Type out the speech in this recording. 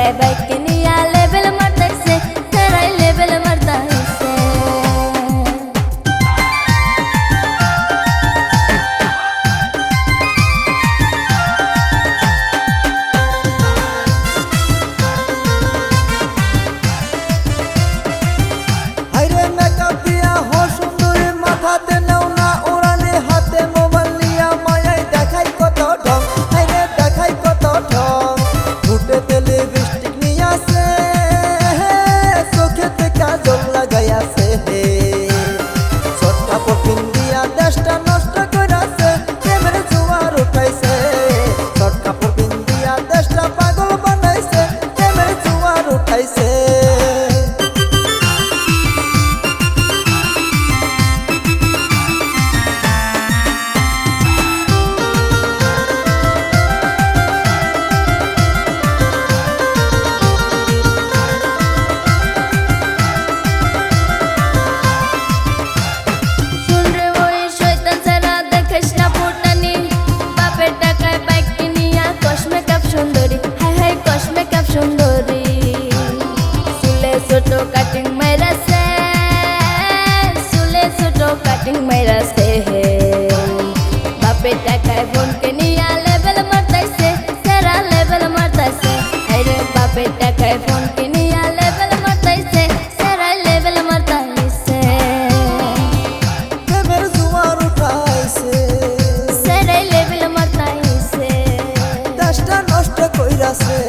টাকায় বাইক কিনিয়া level মারতাইছে, সেরাই level মারতাইছে। হাইরে মেকআপ দিয়া হো সুন্দরী, মাথাতে নেও না ওড়ানে, হাতে মোবাইল নিয়া মায়াই দেখাই কত ঢং, হাইরে দেখাই কত ঢং। ঠোঁটেতে লিপস্টিক নিয়াছে, চোখেতে কাজল লাগাইয়াছে, শর্ট কাপড় পিন্দিয়া দেশটা নষ্ট কইরাছে, প্রেমের জোয়ার উঠাইছে। শর্ট কাপড় পিন্দিয়া দেশটা পাগল বানাইছে, প্রেমের জোয়ার উঠাইছে। ছোটো কাটিং মাইরাছে, চুলে ছোটো কাটিং মাইরাছে, বাপের টাকায় বোনকে নিয়া লেভেল মারতাইছে, সেরা লেভেল মারতাইছে। আরে বাপের টাকায় বোনকে নিয়া লেভেল মারতাইছে, সেরা লেভেল মারতাইছে। প্রেমের জোয়ার উঠাইছে, সেরাই লেভেল মারতাইছে। দেশটা নষ্ট কইরাছে।